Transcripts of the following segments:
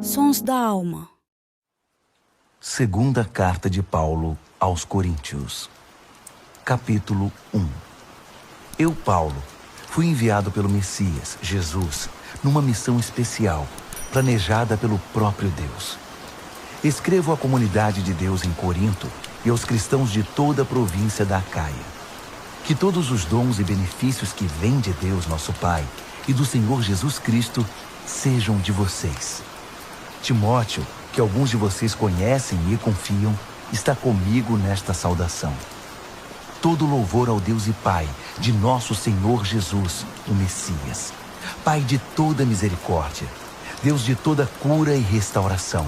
Sons da alma. Segunda carta de Paulo aos Coríntios. Capítulo 1. Eu, Paulo, fui enviado pelo Messias, Jesus, numa missão especial, planejada pelo próprio Deus. Escrevo à comunidade de Deus em Corinto e aos cristãos de toda a província da Acaia. Que todos os dons e benefícios que vêm de Deus, nosso Pai, e do Senhor Jesus Cristo, sejam de vocês. Timóteo, que alguns de vocês conhecem e confiam, está comigo nesta saudação. Todo louvor ao Deus e Pai de nosso Senhor Jesus, o Messias, Pai de toda misericórdia, Deus de toda cura e restauração.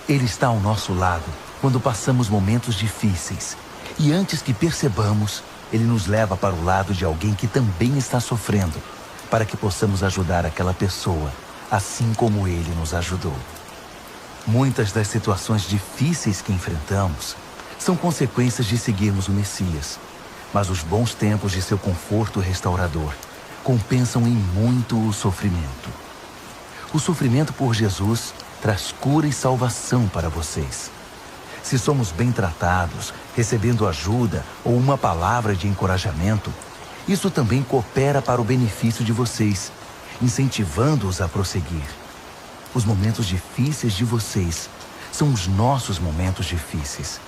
Ele está ao nosso lado quando passamos momentos difíceis, e antes que percebamos, Ele nos leva para o lado de alguém que também está sofrendo, para que possamos ajudar aquela pessoa, assim como Ele nos ajudou. Muitas das situações difíceis que enfrentamos são consequências de seguirmos o Messias, mas os bons tempos de seu conforto restaurador compensam em muito o sofrimento. O sofrimento por Jesus traz cura e salvação para vocês. Se somos bem tratados, recebendo ajuda ou uma palavra de encorajamento, isso também coopera para o benefício de vocês, incentivando-os a prosseguir. Os momentos difíceis de vocês são os nossos momentos difíceis.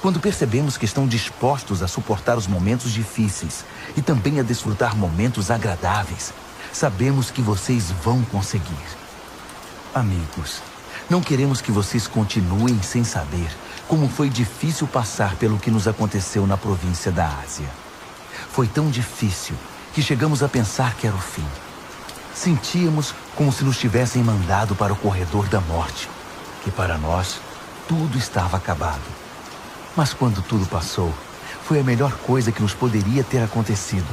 Quando percebemos que estão dispostos a suportar os momentos difíceis e também a desfrutar momentos agradáveis, sabemos que vocês vão conseguir. Amigos, não queremos que vocês continuem sem saber como foi difícil passar pelo que nos aconteceu na província da Ásia. Foi tão difícil que chegamos a pensar que era o fim. Sentíamos como se nos tivessem mandado para o corredor da morte, que para nós tudo estava acabado. Mas quando tudo passou, foi a melhor coisa que nos poderia ter acontecido.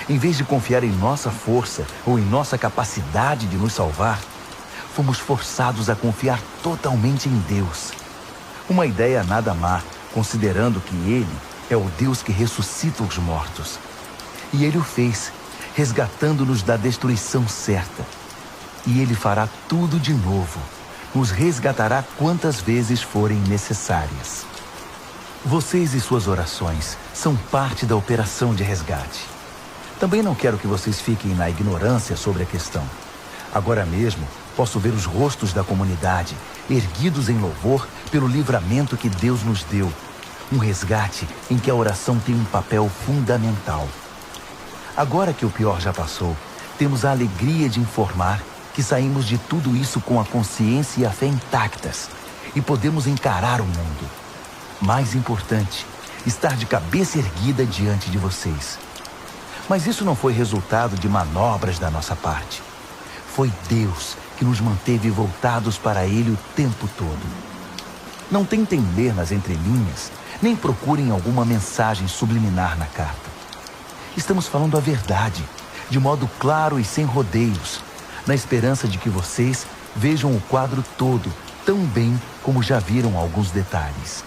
Em vez de confiar em nossa força ou em nossa capacidade de nos salvar, fomos forçados a confiar totalmente em Deus. Uma ideia nada má, considerando que Ele é o Deus que ressuscita os mortos. E Ele o fez, resgatando-nos da destruição certa. E Ele fará tudo de novo, nos resgatará quantas vezes forem necessárias. Vocês e suas orações são parte da operação de resgate. Também não quero que vocês fiquem na ignorância sobre a questão. Agora mesmo, posso ver os rostos da comunidade erguidos em louvor pelo livramento que Deus nos deu. Um resgate em que a oração tem um papel fundamental. Agora que o pior já passou, temos a alegria de informar que saímos de tudo isso com a consciência e a fé intactas e podemos encarar o mundo. Mais importante, estar de cabeça erguida diante de vocês. Mas isso não foi resultado de manobras da nossa parte. Foi Deus que nos manteve voltados para Ele o tempo todo. Não tentem ler nas entrelinhas, nem procurem alguma mensagem subliminar na carta. Estamos falando a verdade, de modo claro e sem rodeios, na esperança de que vocês vejam o quadro todo, tão bem como já viram alguns detalhes.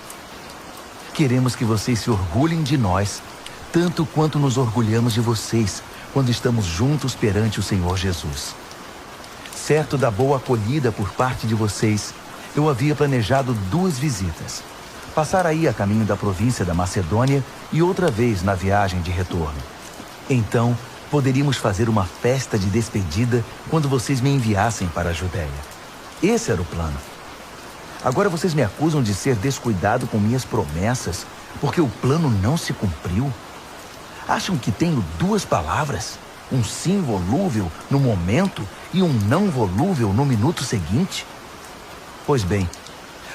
Queremos que vocês se orgulhem de nós, tanto quanto nos orgulhamos de vocês, quando estamos juntos perante o Senhor Jesus. Certo da boa acolhida por parte de vocês, eu havia planejado 2 visitas. Passar aí a caminho da província da Macedônia e outra vez na viagem de retorno. Então, poderíamos fazer uma festa de despedida quando vocês me enviassem para a Judéia. Esse era o plano. Agora vocês me acusam de ser descuidado com minhas promessas, porque o plano não se cumpriu? Acham que tenho 2 palavras? Um sim volúvel no momento e um não volúvel no minuto seguinte? Pois bem,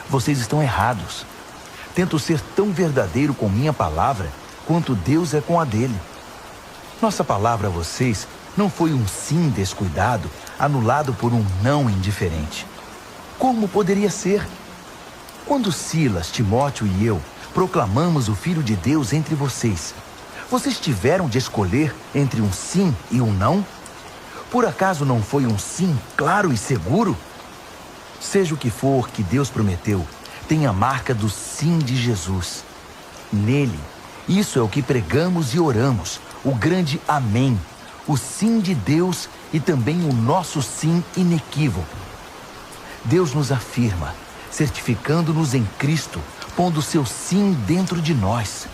vocês estão errados. Tento ser tão verdadeiro com minha palavra quanto Deus é com a dele. Nossa palavra a vocês não foi um sim descuidado, anulado por um não indiferente. Como poderia ser? Quando Silas, Timóteo e eu proclamamos o Filho de Deus entre vocês, vocês tiveram de escolher entre um sim e um não? Por acaso não foi um sim claro e seguro? Seja o que for que Deus prometeu, tem a marca do sim de Jesus. Nele, isso é o que pregamos e oramos, o grande amém, o sim de Deus e também o nosso sim inequívoco. Deus nos afirma, certificando-nos em Cristo, pondo seu sim dentro de nós.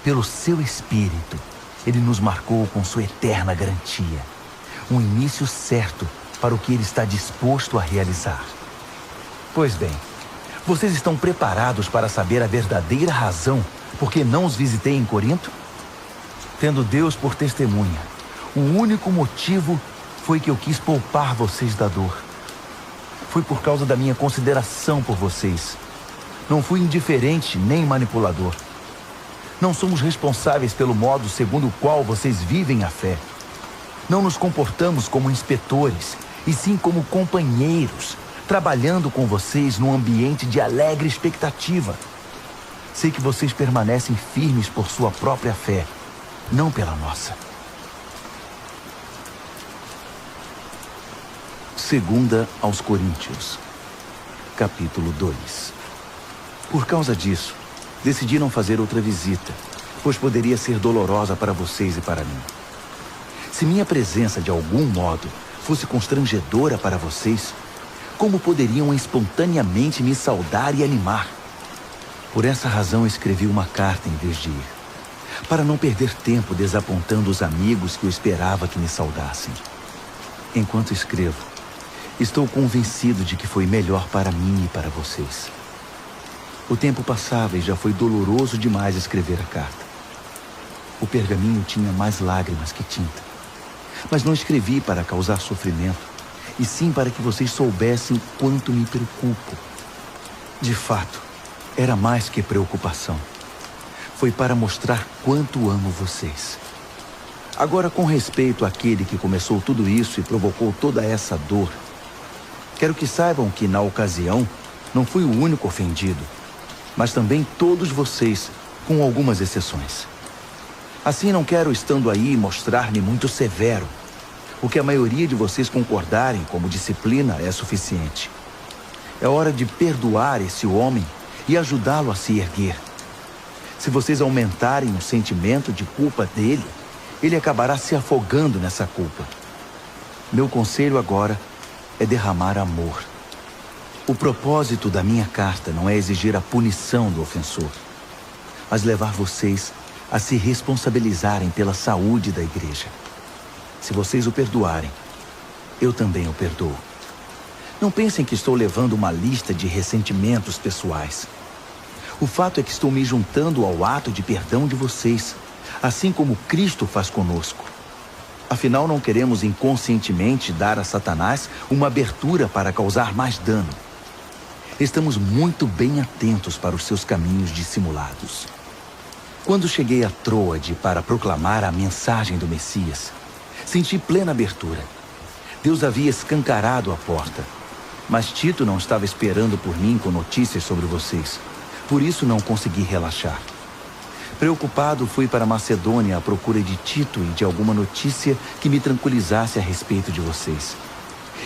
Pelo seu Espírito, Ele nos marcou com sua eterna garantia, um início certo para o que Ele está disposto a realizar. Pois bem, vocês estão preparados para saber a verdadeira razão por que não os visitei em Corinto? Tendo Deus por testemunha, o único motivo foi que eu quis poupar vocês da dor. Foi por causa da minha consideração por vocês. Não fui indiferente nem manipulador. Não somos responsáveis pelo modo segundo o qual vocês vivem a fé. Não nos comportamos como inspetores, e sim como companheiros, trabalhando com vocês num ambiente de alegre expectativa. Sei que vocês permanecem firmes por sua própria fé, não pela nossa. Segunda aos Coríntios, capítulo 2. Por causa disso, decidi não fazer outra visita, pois poderia ser dolorosa para vocês e para mim. Se minha presença de algum modo fosse constrangedora para vocês, como poderiam espontaneamente me saudar e animar? Por essa razão escrevi uma carta em vez de ir, para não perder tempo desapontando os amigos que eu esperava que me saudassem. Enquanto escrevo, estou convencido de que foi melhor para mim e para vocês. O tempo passava e já foi doloroso demais escrever a carta. O pergaminho tinha mais lágrimas que tinta. Mas não escrevi para causar sofrimento, e sim para que vocês soubessem quanto me preocupo. De fato, era mais que preocupação. Foi para mostrar quanto amo vocês. Agora, com respeito àquele que começou tudo isso e provocou toda essa dor, quero que saibam que, na ocasião, não fui o único ofendido, mas também todos vocês, com algumas exceções. Assim, não quero, estando aí, mostrar-me muito severo. O que a maioria de vocês concordarem como disciplina é suficiente. É hora de perdoar esse homem e ajudá-lo a se erguer. Se vocês aumentarem o sentimento de culpa dele, ele acabará se afogando nessa culpa. Meu conselho agora é derramar amor. O propósito da minha carta não é exigir a punição do ofensor, mas levar vocês a se responsabilizarem pela saúde da igreja. Se vocês o perdoarem, eu também o perdoo. Não pensem que estou levando uma lista de ressentimentos pessoais. O fato é que estou me juntando ao ato de perdão de vocês, assim como Cristo faz conosco. Afinal, não queremos inconscientemente dar a Satanás uma abertura para causar mais dano. Estamos muito bem atentos para os seus caminhos dissimulados. Quando cheguei a Troade para proclamar a mensagem do Messias, senti plena abertura. Deus havia escancarado a porta, mas Tito não estava esperando por mim com notícias sobre vocês. Por isso não consegui relaxar. Preocupado, fui para Macedônia à procura de Tito e de alguma notícia que me tranquilizasse a respeito de vocês.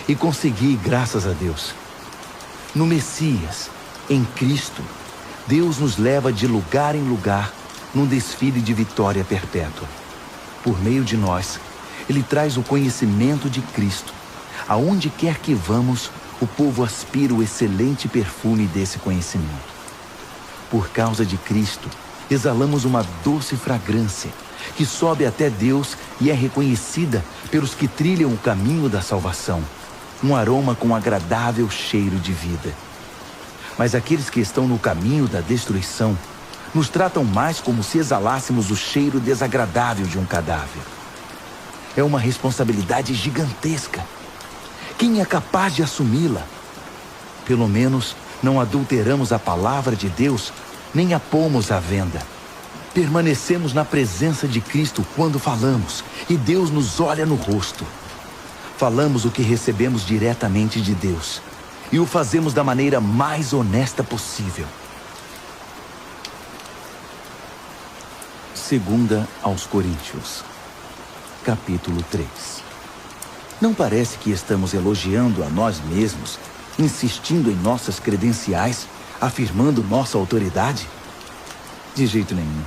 E consegui, graças a Deus. No Messias, em Cristo, Deus nos leva de lugar em lugar num desfile de vitória perpétua. Por meio de nós, Ele traz o conhecimento de Cristo. Aonde quer que vamos, o povo aspira o excelente perfume desse conhecimento. Por causa de Cristo, exalamos uma doce fragrância que sobe até Deus e é reconhecida pelos que trilham o caminho da salvação. Um aroma com agradável cheiro de vida. Mas aqueles que estão no caminho da destruição nos tratam mais como se exalássemos o cheiro desagradável de um cadáver. É uma responsabilidade gigantesca. Quem é capaz de assumi-la? Pelo menos não adulteramos a palavra de Deus, nem a pomos à venda. Permanecemos na presença de Cristo quando falamos, e Deus nos olha no rosto. Falamos o que recebemos diretamente de Deus, e o fazemos da maneira mais honesta possível. Segunda aos Coríntios, capítulo 3. Não parece que estamos elogiando a nós mesmos, insistindo em nossas credenciais, afirmando nossa autoridade? De jeito nenhum.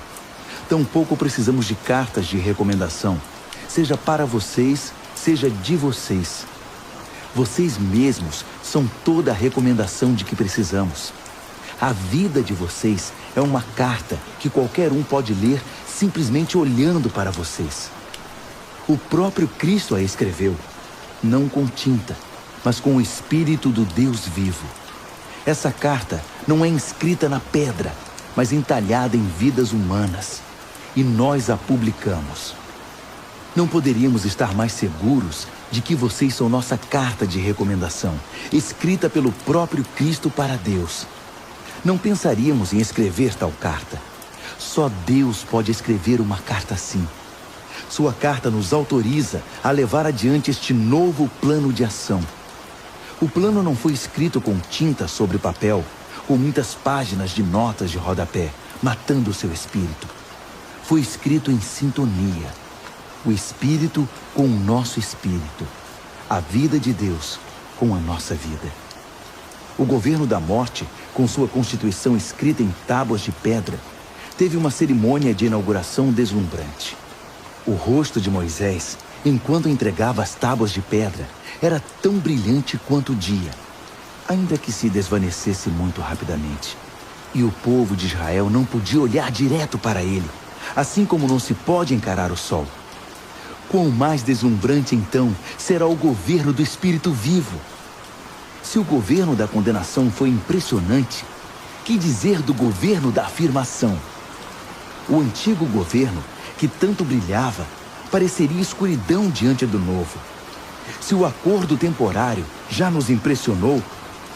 Tampouco precisamos de cartas de recomendação, seja para vocês, seja de vocês. Vocês mesmos são toda a recomendação de que precisamos. A vida de vocês é uma carta que qualquer um pode ler simplesmente olhando para vocês. O próprio Cristo a escreveu, não com tinta, mas com o Espírito do Deus vivo. Essa carta não é inscrita na pedra, mas entalhada em vidas humanas. E nós a publicamos. Não poderíamos estar mais seguros de que vocês são nossa carta de recomendação, escrita pelo próprio Cristo para Deus. Não pensaríamos em escrever tal carta. Só Deus pode escrever uma carta assim. Sua carta nos autoriza a levar adiante este novo plano de ação. O plano não foi escrito com tinta sobre papel, com muitas páginas de notas de rodapé, matando o seu espírito. Foi escrito em sintonia. O Espírito com o nosso espírito. A vida de Deus com a nossa vida. O governo da morte, com sua constituição escrita em tábuas de pedra, teve uma cerimônia de inauguração deslumbrante. O rosto de Moisés, enquanto entregava as tábuas de pedra, era tão brilhante quanto o dia, ainda que se desvanecesse muito rapidamente. E o povo de Israel não podia olhar direto para ele, assim como não se pode encarar o sol. Quão mais deslumbrante, então, será o governo do Espírito vivo? Se o governo da condenação foi impressionante, que dizer do governo da afirmação? O antigo governo, que tanto brilhava, pareceria escuridão diante do novo. Se o acordo temporário já nos impressionou,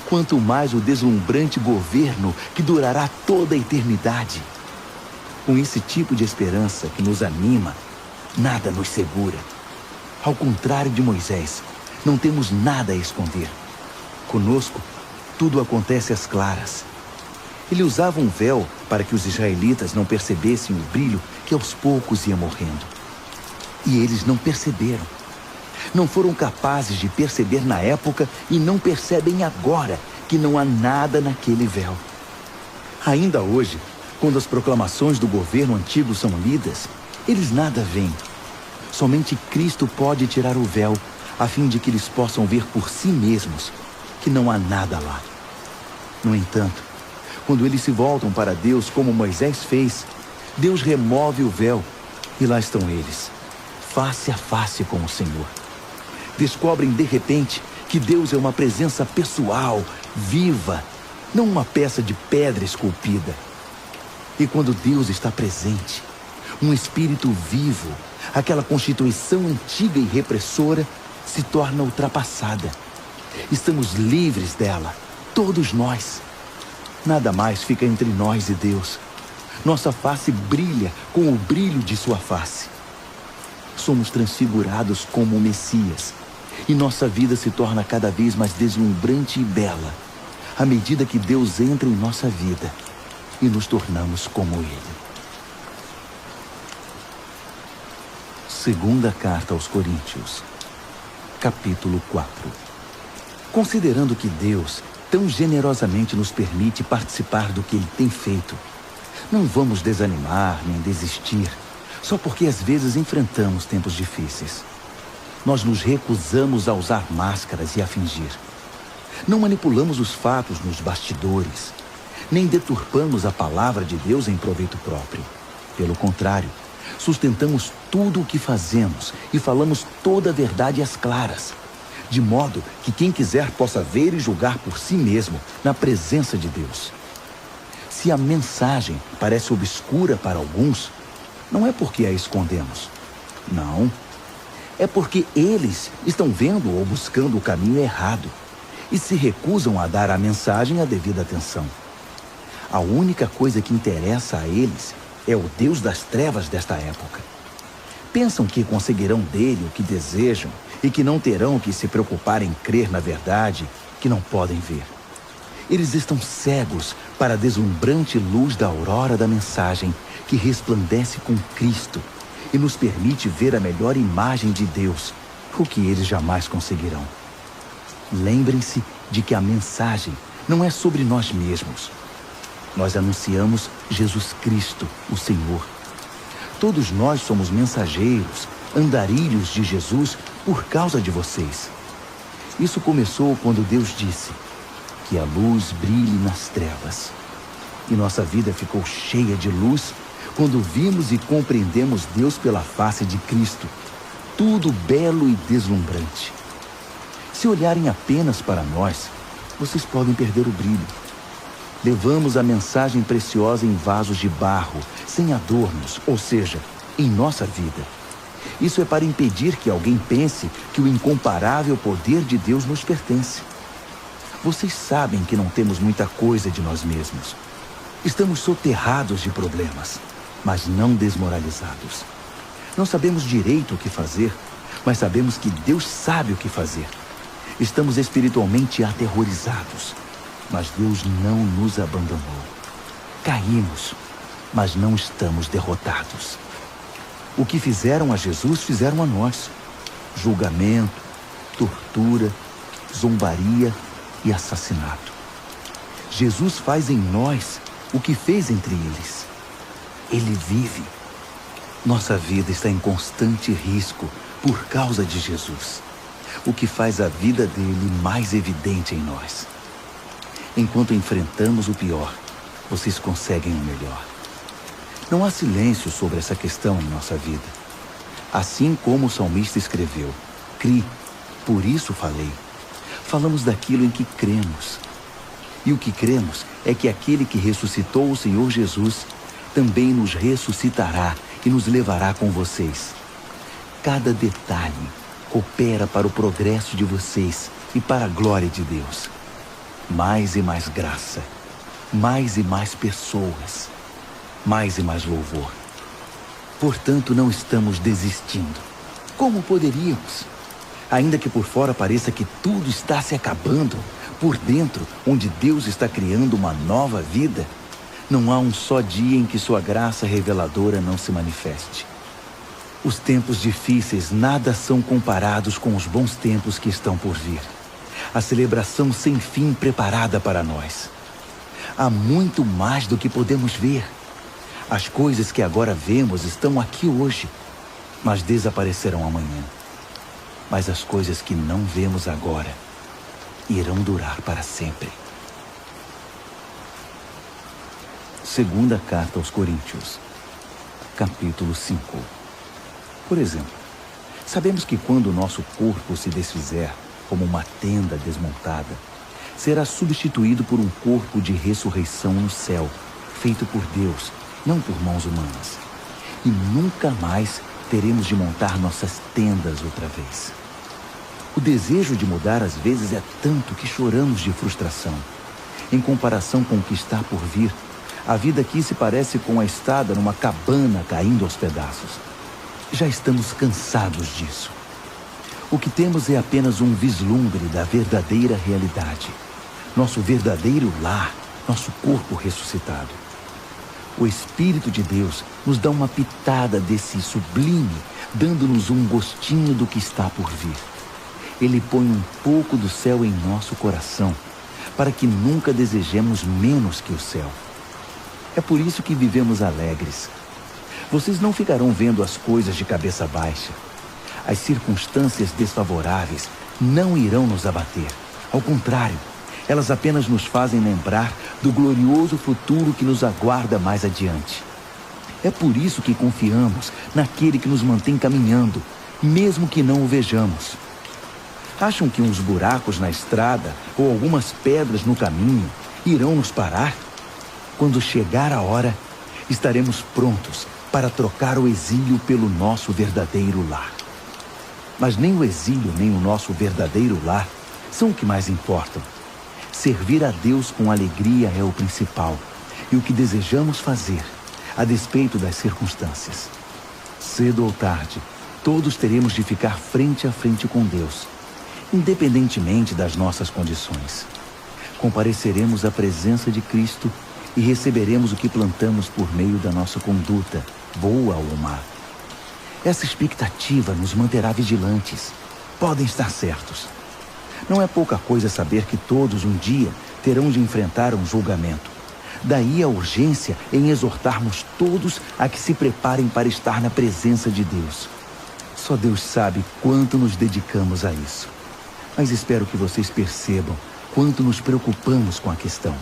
quanto mais o deslumbrante governo que durará toda a eternidade. Com esse tipo de esperança que nos anima, nada nos segura. Ao contrário de Moisés, não temos nada a esconder. Conosco, tudo acontece às claras. Ele usava um véu para que os israelitas não percebessem o brilho que aos poucos ia morrendo. E eles não perceberam. Não foram capazes de perceber na época e não percebem agora que não há nada naquele véu. Ainda hoje, quando as proclamações do governo antigo são lidas, eles nada veem. Somente Cristo pode tirar o véu, a fim de que eles possam ver por si mesmos que não há nada lá. No entanto, quando eles se voltam para Deus como Moisés fez, Deus remove o véu e lá estão eles, face a face com o Senhor. Descobrem de repente que Deus é uma presença pessoal, viva, não uma peça de pedra esculpida. E quando Deus está presente, um espírito vivo, aquela constituição antiga e repressora se torna ultrapassada. Estamos livres dela, todos nós. Nada mais fica entre nós e Deus. Nossa face brilha com o brilho de sua face. Somos transfigurados como o Messias, e nossa vida se torna cada vez mais deslumbrante e bela, à medida que Deus entra em nossa vida e nos tornamos como Ele. Segunda carta aos Coríntios, capítulo 4. Considerando que Deus tão generosamente nos permite participar do que Ele tem feito, não vamos desanimar nem desistir, só porque às vezes enfrentamos tempos difíceis. Nós nos recusamos a usar máscaras e a fingir. Não manipulamos os fatos nos bastidores, nem deturpamos a palavra de Deus em proveito próprio. Pelo contrário, sustentamos tudo o que fazemos e falamos toda a verdade às claras, de modo que quem quiser possa ver e julgar por si mesmo na presença de Deus. Se a mensagem parece obscura para alguns, não é porque a escondemos. Não. É porque eles estão vendo ou buscando o caminho errado e se recusam a dar à mensagem a devida atenção. A única coisa que interessa a eles é o Deus das trevas desta época. Pensam que conseguirão dele o que desejam e que não terão que se preocupar em crer na verdade que não podem ver. Eles estão cegos para a deslumbrante luz da aurora da mensagem que resplandece com Cristo e nos permite ver a melhor imagem de Deus, o que eles jamais conseguirão. Lembrem-se de que a mensagem não é sobre nós mesmos. Nós anunciamos Jesus Cristo, o Senhor. Todos nós somos mensageiros, andarilhos de Jesus por causa de vocês. Isso começou quando Deus disse que a luz brilhe nas trevas. E nossa vida ficou cheia de luz quando vimos e compreendemos Deus pela face de Cristo. Tudo belo e deslumbrante. Se olharem apenas para nós, vocês podem perder o brilho. Levamos a mensagem preciosa em vasos de barro, sem adornos, ou seja, em nossa vida. Isso é para impedir que alguém pense que o incomparável poder de Deus nos pertence. Vocês sabem que não temos muita coisa de nós mesmos. Estamos soterrados de problemas, mas não desmoralizados. Não sabemos direito o que fazer, mas sabemos que Deus sabe o que fazer. Estamos espiritualmente aterrorizados, mas Deus não nos abandonou. Caímos, mas não estamos derrotados. O que fizeram a Jesus, fizeram a nós. Julgamento, tortura, zombaria e assassinato. Jesus faz em nós o que fez entre eles. Ele vive. Nossa vida está em constante risco por causa de Jesus, o que faz a vida dele mais evidente em nós. Enquanto enfrentamos o pior, vocês conseguem o melhor. Não há silêncio sobre essa questão em nossa vida. Assim como o salmista escreveu, "Cri, por isso falei." Falamos daquilo em que cremos. E o que cremos é que aquele que ressuscitou o Senhor Jesus também nos ressuscitará e nos levará com vocês. Cada detalhe coopera para o progresso de vocês e para a glória de Deus. Mais e mais graça, mais e mais pessoas, mais e mais louvor. Portanto, não estamos desistindo. Como poderíamos? Ainda que por fora pareça que tudo está se acabando, por dentro, onde Deus está criando uma nova vida, não há um só dia em que sua graça reveladora não se manifeste. Os tempos difíceis nada são comparados com os bons tempos que estão por vir. A celebração sem fim preparada para nós. Há muito mais do que podemos ver. As coisas que agora vemos estão aqui hoje, mas desaparecerão amanhã. Mas as coisas que não vemos agora irão durar para sempre. Segunda carta aos Coríntios, capítulo 5. Por exemplo, sabemos que quando o nosso corpo se desfizer, como uma tenda desmontada, será substituído por um corpo de ressurreição no céu, feito por Deus, não por mãos humanas. E nunca mais teremos de montar nossas tendas outra vez. O desejo de mudar às vezes é tanto que choramos de frustração. Em comparação com o que está por vir, a vida aqui se parece com a estada numa cabana caindo aos pedaços. Já estamos cansados disso. O que temos é apenas um vislumbre da verdadeira realidade. Nosso verdadeiro lar, nosso corpo ressuscitado. O Espírito de Deus nos dá uma pitada desse sublime, dando-nos um gostinho do que está por vir. Ele põe um pouco do céu em nosso coração, para que nunca desejemos menos que o céu. É por isso que vivemos alegres. Vocês não ficarão vendo as coisas de cabeça baixa. As circunstâncias desfavoráveis não irão nos abater. Ao contrário, elas apenas nos fazem lembrar do glorioso futuro que nos aguarda mais adiante. É por isso que confiamos naquele que nos mantém caminhando, mesmo que não o vejamos. Acham que uns buracos na estrada ou algumas pedras no caminho irão nos parar? Quando chegar a hora, estaremos prontos para trocar o exílio pelo nosso verdadeiro lar. Mas nem o exílio nem o nosso verdadeiro lar são o que mais importam. Servir a Deus com alegria é o principal e o que desejamos fazer, a despeito das circunstâncias. Cedo ou tarde, todos teremos de ficar frente a frente com Deus, independentemente das nossas condições. Compareceremos à presença de Cristo e receberemos o que plantamos por meio da nossa conduta, boa ou má. Essa expectativa nos manterá vigilantes. Podem estar certos. Não é pouca coisa saber que todos um dia terão de enfrentar um julgamento. Daí a urgência em exortarmos todos a que se preparem para estar na presença de Deus. Só Deus sabe quanto nos dedicamos a isso. Mas espero que vocês percebam quanto nos preocupamos com a questão.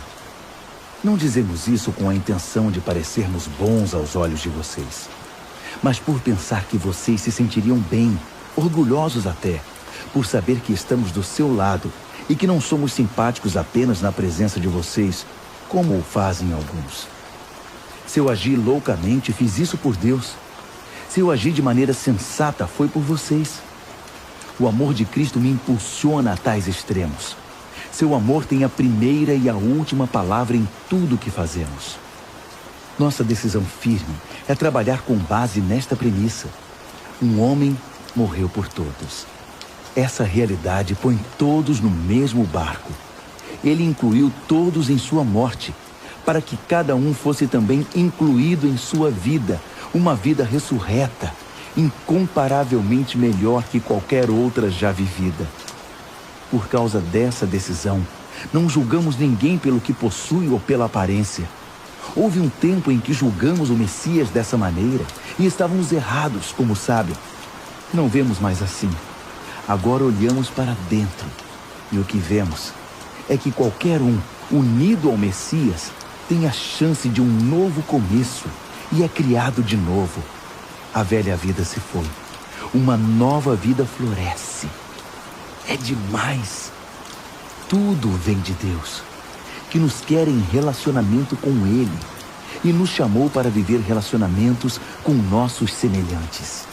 Não dizemos isso com a intenção de parecermos bons aos olhos de vocês, mas por pensar que vocês se sentiriam bem, orgulhosos até, por saber que estamos do seu lado e que não somos simpáticos apenas na presença de vocês, como o fazem alguns. Se eu agi loucamente, fiz isso por Deus. Se eu agi de maneira sensata, foi por vocês. O amor de Cristo me impulsiona a tais extremos. Seu amor tem a primeira e a última palavra em tudo o que fazemos. Nossa decisão firme é trabalhar com base nesta premissa. Um homem morreu por todos. Essa realidade põe todos no mesmo barco. Ele incluiu todos em sua morte, para que cada um fosse também incluído em sua vida, uma vida ressurreta, incomparavelmente melhor que qualquer outra já vivida. Por causa dessa decisão, não julgamos ninguém pelo que possui ou pela aparência. Houve um tempo em que julgamos o Messias dessa maneira e estávamos errados, como sabem. Não vemos mais assim. Agora olhamos para dentro e o que vemos é que qualquer um unido ao Messias tem a chance de um novo começo e é criado de novo. A velha vida se foi. Uma nova vida floresce. É demais. Tudo vem de Deus, que nos quer em relacionamento com Ele e nos chamou para viver relacionamentos com nossos semelhantes.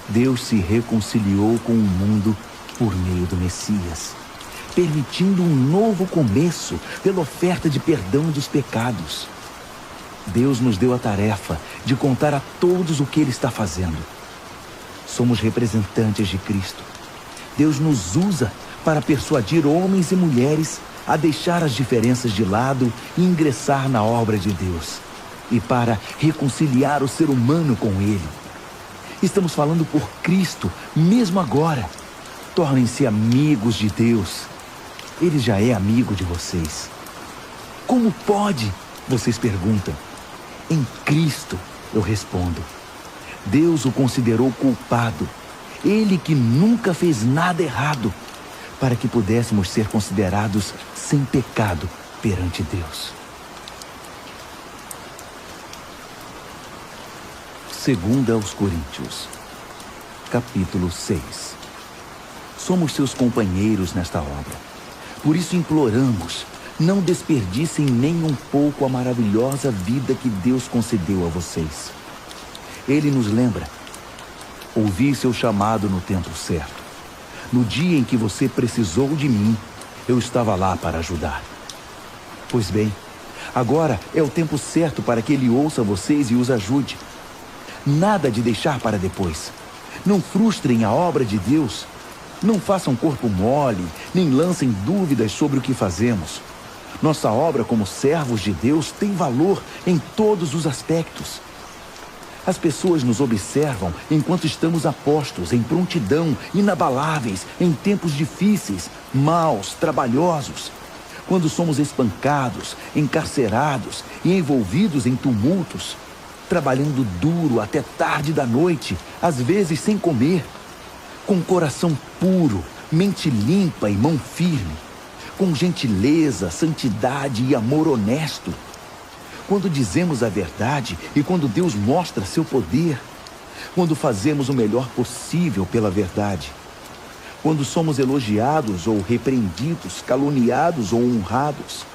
Deus se reconciliou com o mundo por meio do Messias, permitindo um novo começo pela oferta de perdão dos pecados. Deus nos deu a tarefa de contar a todos o que Ele está fazendo. Somos representantes de Cristo. Deus nos usa para persuadir homens e mulheres a deixar as diferenças de lado e ingressar na obra de Deus, e para reconciliar o ser humano com Ele. Estamos falando por Cristo, mesmo agora. Tornem-se amigos de Deus. Ele já é amigo de vocês. Como pode? Vocês perguntam. Em Cristo, eu respondo. Deus o considerou culpado. Ele que nunca fez nada errado, para que pudéssemos ser considerados sem pecado perante Deus. 2 aos Coríntios, capítulo 6. Somos seus companheiros nesta obra. Por isso imploramos, não desperdicem nem um pouco a maravilhosa vida que Deus concedeu a vocês. Ele nos lembra: ouvi seu chamado no tempo certo. No dia em que você precisou de mim, eu estava lá para ajudar. Pois bem, agora é o tempo certo para que Ele ouça vocês e os ajude. Nada de deixar para depois. Não frustrem a obra de Deus. Não façam corpo mole, nem lancem dúvidas sobre o que fazemos. Nossa obra como servos de Deus tem valor em todos os aspectos. As pessoas nos observam enquanto estamos a postos, em prontidão, inabaláveis, em tempos difíceis, maus, trabalhosos. Quando somos espancados, encarcerados e envolvidos em tumultos, trabalhando duro até tarde da noite, às vezes sem comer, com coração puro, mente limpa e mão firme, com gentileza, santidade e amor honesto. Quando dizemos a verdade e quando Deus mostra seu poder, quando fazemos o melhor possível pela verdade, quando somos elogiados ou repreendidos, caluniados ou honrados,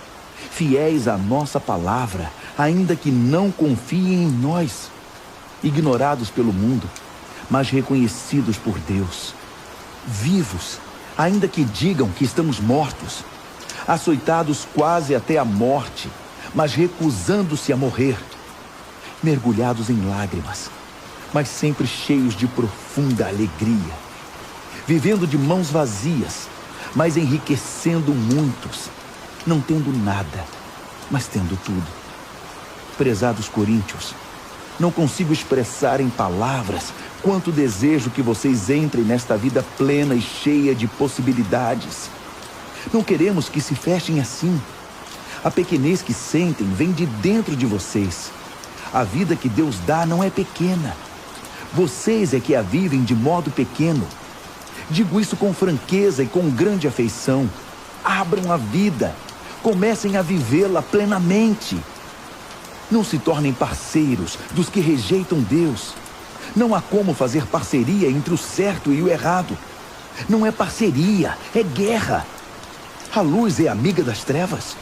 fiéis à nossa palavra, ainda que não confiem em nós, ignorados pelo mundo, mas reconhecidos por Deus, vivos, ainda que digam que estamos mortos, açoitados quase até a morte, mas recusando-se a morrer, mergulhados em lágrimas, mas sempre cheios de profunda alegria, vivendo de mãos vazias, mas enriquecendo muitos, não tendo nada, mas tendo tudo. Prezados coríntios, não consigo expressar em palavras quanto desejo que vocês entrem nesta vida plena e cheia de possibilidades. Não queremos que se fechem assim. A pequenez que sentem vem de dentro de vocês. A vida que Deus dá não é pequena. Vocês é que a vivem de modo pequeno. Digo isso com franqueza e com grande afeição. Abram a vida. Comecem a vivê-la plenamente. Não se tornem parceiros dos que rejeitam Deus. Não há como fazer parceria entre o certo e o errado. Não é parceria, é guerra. A luz é amiga das trevas.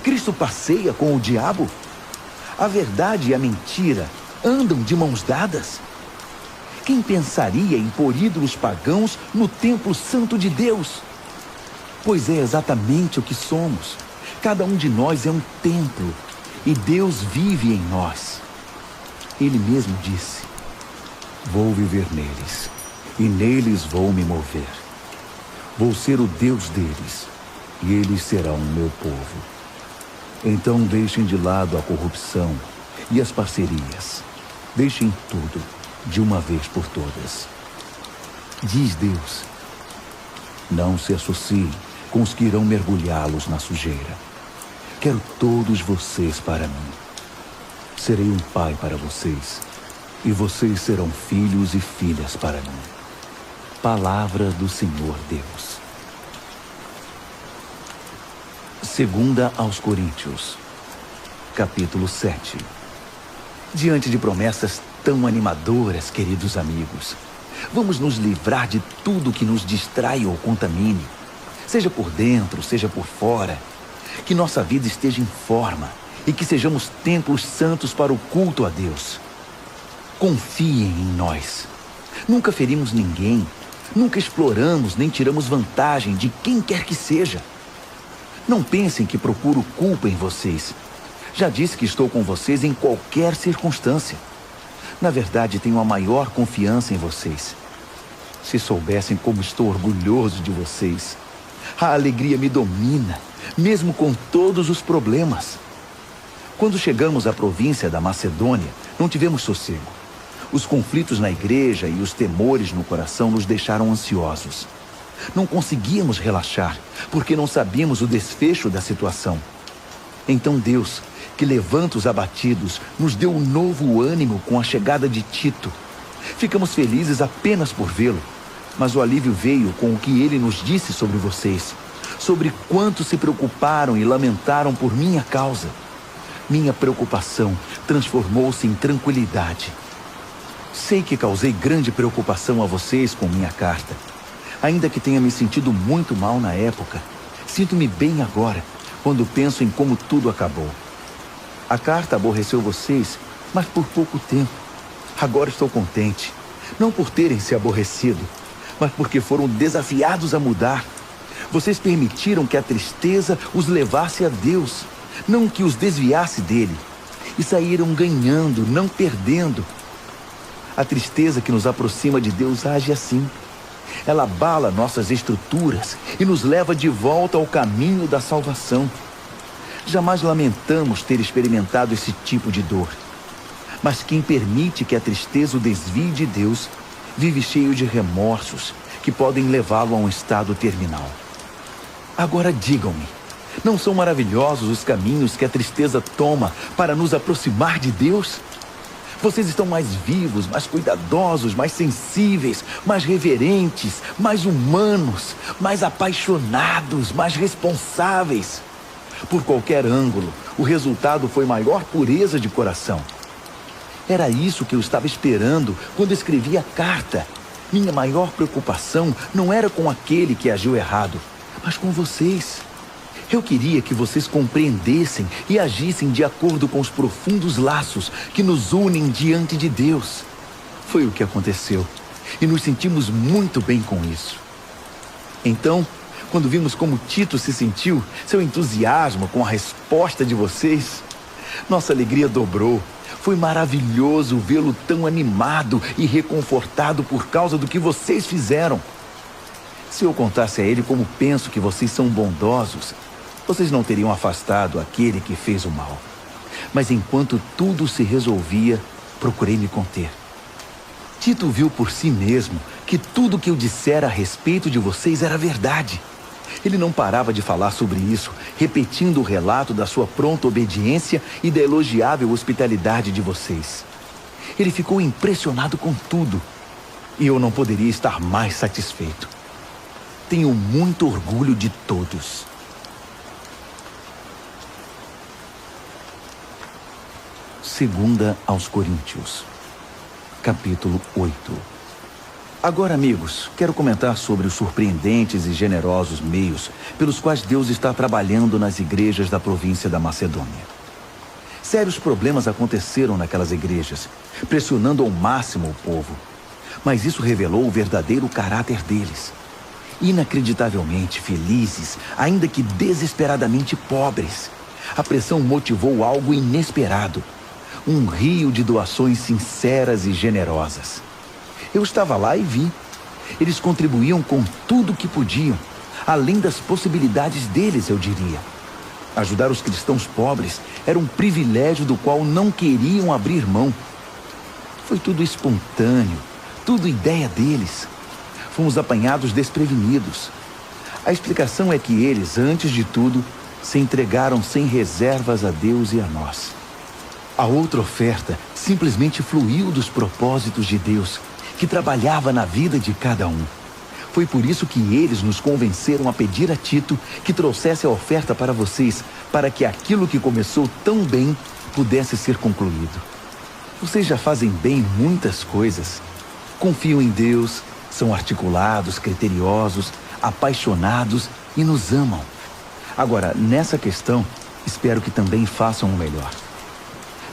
Cristo passeia com o diabo. A verdade e a mentira andam de mãos dadas. Quem pensaria em pôr ídolos pagãos no templo santo de Deus? Pois é exatamente o que somos. Cada um de nós é um templo e Deus vive em nós. Ele mesmo disse: vou viver neles e neles vou me mover. Vou ser o Deus deles e eles serão o meu povo. Então deixem de lado a corrupção e as parcerias. Deixem tudo de uma vez por todas. Diz Deus: não se associem com os que irão mergulhá-los na sujeira. Quero todos vocês para mim. Serei um pai para vocês, e vocês serão filhos e filhas para mim. Palavra do Senhor Deus. Segunda aos Coríntios, capítulo 7. Diante de promessas tão animadoras, queridos amigos, vamos nos livrar de tudo que nos distrai ou contamine, seja por dentro, seja por fora. Que nossa vida esteja em forma e que sejamos templos santos para o culto a Deus. Confiem em nós. Nunca ferimos ninguém, nunca exploramos nem tiramos vantagem de quem quer que seja. Não pensem que procuro culpa em vocês. Já disse que estou com vocês em qualquer circunstância. Na verdade, tenho a maior confiança em vocês. Se soubessem como estou orgulhoso de vocês. A alegria me domina, mesmo com todos os problemas. Quando chegamos à província da Macedônia, não tivemos sossego. Os conflitos na igreja e os temores no coração nos deixaram ansiosos. Não conseguíamos relaxar, porque não sabíamos o desfecho da situação. Então Deus, que levanta os abatidos, nos deu um novo ânimo com a chegada de Tito. Ficamos felizes apenas por vê-lo, mas o alívio veio com o que ele nos disse sobre vocês, sobre quanto se preocuparam e lamentaram por minha causa. Minha preocupação transformou-se em tranquilidade. Sei que causei grande preocupação a vocês com minha carta. Ainda que tenha me sentido muito mal na época, sinto-me bem agora, quando penso em como tudo acabou. A carta aborreceu vocês, mas por pouco tempo. Agora estou contente, não por terem se aborrecido, mas porque foram desafiados a mudar. Vocês permitiram que a tristeza os levasse a Deus, não que os desviasse dele. E saíram ganhando, não perdendo. A tristeza que nos aproxima de Deus age assim. Ela abala nossas estruturas e nos leva de volta ao caminho da salvação. Jamais lamentamos ter experimentado esse tipo de dor. Mas quem permite que a tristeza o desvie de Deus, vive cheio de remorsos que podem levá-lo a um estado terminal. Agora digam-me, não são maravilhosos os caminhos que a tristeza toma para nos aproximar de Deus? Vocês estão mais vivos, mais cuidadosos, mais sensíveis, mais reverentes, mais humanos, mais apaixonados, mais responsáveis. Por qualquer ângulo, o resultado foi maior pureza de coração. Era isso que eu estava esperando quando escrevi a carta. Minha maior preocupação não era com aquele que agiu errado, mas com vocês. Eu queria que vocês compreendessem e agissem de acordo com os profundos laços que nos unem diante de Deus. Foi o que aconteceu, e nos sentimos muito bem com isso. Então, quando vimos como Tito se sentiu, seu entusiasmo com a resposta de vocês, nossa alegria dobrou. Foi maravilhoso vê-lo tão animado e reconfortado por causa do que vocês fizeram. Se eu contasse a ele como penso que vocês são bondosos, vocês não teriam afastado aquele que fez o mal. Mas enquanto tudo se resolvia, procurei me conter. Tito viu por si mesmo que tudo o que eu dissera a respeito de vocês era verdade. Ele não parava de falar sobre isso, repetindo o relato da sua pronta obediência e da elogiável hospitalidade de vocês. Ele ficou impressionado com tudo. e eu não poderia estar mais satisfeito. Tenho muito orgulho de todos. Segunda aos Coríntios, capítulo 8. Agora, amigos, quero comentar sobre os surpreendentes e generosos meios pelos quais Deus está trabalhando nas igrejas da província da Macedônia. Sérios problemas aconteceram naquelas igrejas, pressionando ao máximo o povo. Mas isso revelou o verdadeiro caráter deles. Inacreditavelmente felizes, ainda que desesperadamente pobres. A pressão motivou algo inesperado. Um rio de doações sinceras e generosas. Eu estava lá e vi. Eles contribuíam com tudo o que podiam, além das possibilidades deles, eu diria. Ajudar os cristãos pobres era um privilégio do qual não queriam abrir mão. Foi tudo espontâneo, tudo ideia deles. Fomos apanhados desprevenidos. A explicação é que eles, antes de tudo, se entregaram sem reservas a Deus e a nós. A outra oferta simplesmente fluiu dos propósitos de Deus, que trabalhava na vida de cada um. Foi por isso que eles nos convenceram a pedir a Tito que trouxesse a oferta para vocês, para que aquilo que começou tão bem pudesse ser concluído. Vocês já fazem bem muitas coisas. Confiam em Deus, são articulados, criteriosos, apaixonados e nos amam. Agora, nessa questão, espero que também façam o melhor.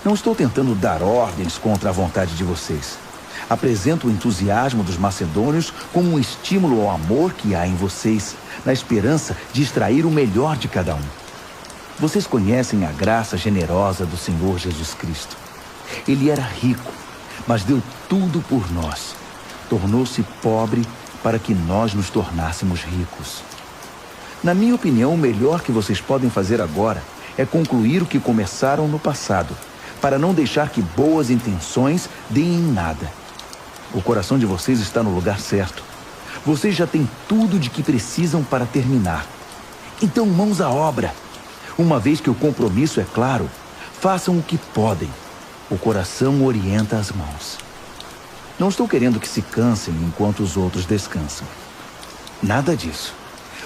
Não estou tentando dar ordens contra a vontade de vocês. Apresento o entusiasmo dos macedônios como um estímulo ao amor que há em vocês, na esperança de extrair o melhor de cada um. Vocês conhecem a graça generosa do Senhor Jesus Cristo. Ele era rico, mas deu tudo por nós. Tornou-se pobre para que nós nos tornássemos ricos. Na minha opinião, o melhor que vocês podem fazer agora é concluir o que começaram no passado, para não deixar que boas intenções deem em nada. O coração de vocês está no lugar certo. Vocês já têm tudo de que precisam para terminar. Então, mãos à obra. Uma vez que o compromisso é claro, façam o que podem. O coração orienta as mãos. Não estou querendo que se cansem enquanto os outros descansam. Nada disso.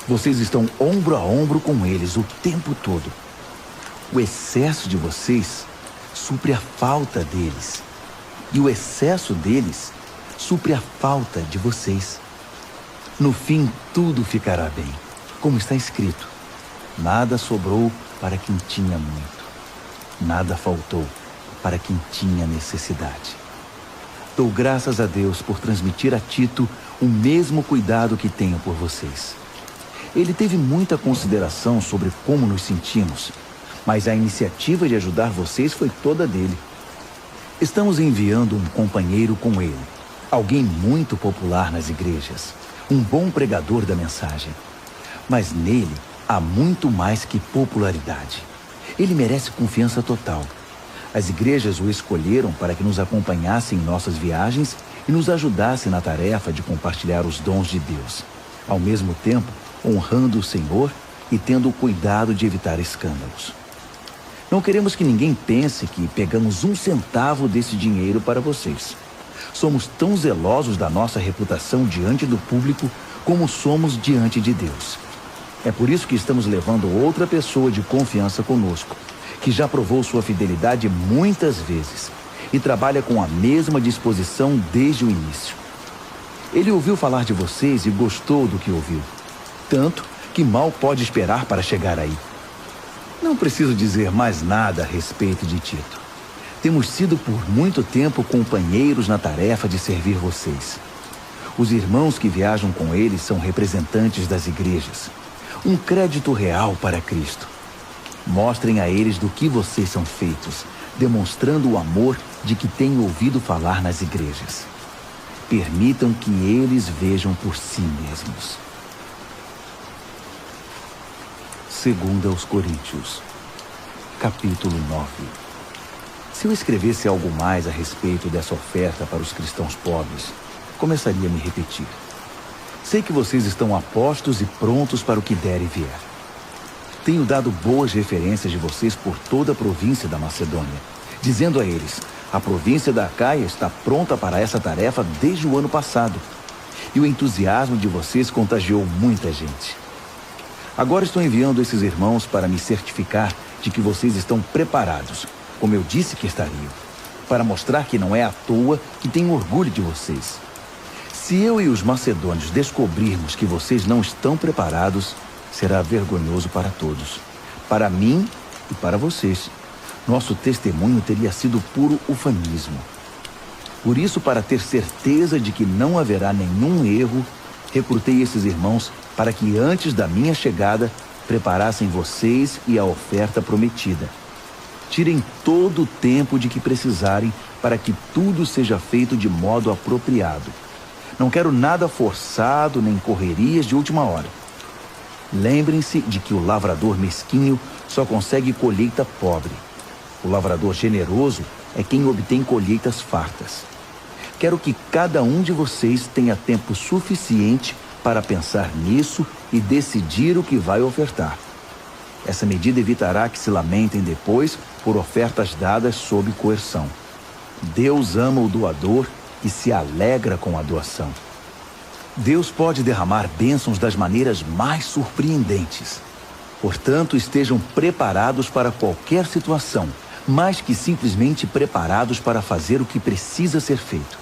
Vocês estão ombro a ombro com eles o tempo todo. O excesso de vocês supre a falta deles. E o excesso deles supre a falta de vocês. No fim, tudo ficará bem, como está escrito. Nada sobrou para quem tinha muito. Nada faltou para quem tinha necessidade. Dou graças a Deus por transmitir a Tito o mesmo cuidado que tenho por vocês. Ele teve muita consideração sobre como nos sentimos, mas a iniciativa de ajudar vocês foi toda dele. Estamos enviando um companheiro com ele, alguém muito popular nas igrejas, um bom pregador da mensagem. Mas nele há muito mais que popularidade. Ele merece confiança total. As igrejas o escolheram para que nos acompanhasse em nossas viagens e nos ajudasse na tarefa de compartilhar os dons de Deus, ao mesmo tempo honrando o Senhor e tendo o cuidado de evitar escândalos. Não queremos que ninguém pense que pegamos um centavo desse dinheiro para vocês. Somos tão zelosos da nossa reputação diante do público como somos diante de Deus. É por isso que estamos levando outra pessoa de confiança conosco, que já provou sua fidelidade muitas vezes e trabalha com a mesma disposição desde o início. Ele ouviu falar de vocês e gostou do que ouviu, tanto que mal pode esperar para chegar aí. Não preciso dizer mais nada a respeito de Tito. Temos sido por muito tempo companheiros na tarefa de servir vocês. Os irmãos que viajam com ele são representantes das igrejas. Um crédito real para Cristo. Mostrem a eles do que vocês são feitos, demonstrando o amor de que têm ouvido falar nas igrejas. Permitam que eles vejam por si mesmos. Segunda aos Coríntios, capítulo 9. Se eu escrevesse algo mais a respeito dessa oferta para os cristãos pobres, começaria a me repetir. Sei que vocês estão apostos e prontos para o que der e vier. Tenho dado boas referências de vocês por toda a província da Macedônia, dizendo a eles: A província da Acaia está pronta para essa tarefa desde o ano passado. E o entusiasmo de vocês contagiou muita gente. Agora estou enviando esses irmãos para me certificar de que vocês estão preparados, como eu disse que estariam, para mostrar que não é à toa que tenho orgulho de vocês. Se eu e os macedônios descobrirmos que vocês não estão preparados, será vergonhoso para todos, para mim e para vocês. Nosso testemunho teria sido puro ufanismo. Por isso, para ter certeza de que não haverá nenhum erro, recrutei esses irmãos para que antes da minha chegada preparassem vocês e a oferta prometida. Tirem todo o tempo de que precisarem para que tudo seja feito de modo apropriado. Não quero nada forçado nem correrias de última hora. Lembrem-se de que o lavrador mesquinho só consegue colheita pobre. O lavrador generoso é quem obtém colheitas fartas. Quero que cada um de vocês tenha tempo suficiente para pensar nisso e decidir o que vai ofertar. Essa medida evitará que se lamentem depois por ofertas dadas sob coerção. Deus ama o doador e se alegra com a doação. Deus pode derramar bênçãos das maneiras mais surpreendentes. Portanto, estejam preparados para qualquer situação, mais que simplesmente preparados para fazer o que precisa ser feito.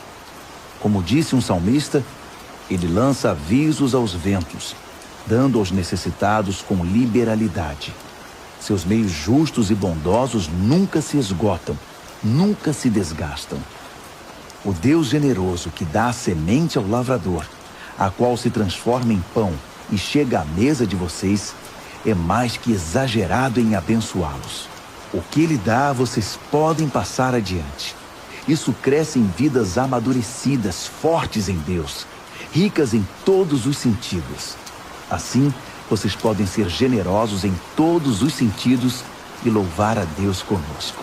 Como disse um salmista, ele lança avisos aos ventos, dando aos necessitados com liberalidade. Seus meios justos e bondosos nunca se esgotam, nunca se desgastam. O Deus generoso que dá a semente ao lavrador, a qual se transforma em pão e chega à mesa de vocês, é mais que exagerado em abençoá-los. O que ele dá, vocês podem passar adiante. Isso cresce em vidas amadurecidas, fortes em Deus, ricas em todos os sentidos. Assim, vocês podem ser generosos em todos os sentidos e louvar a Deus conosco.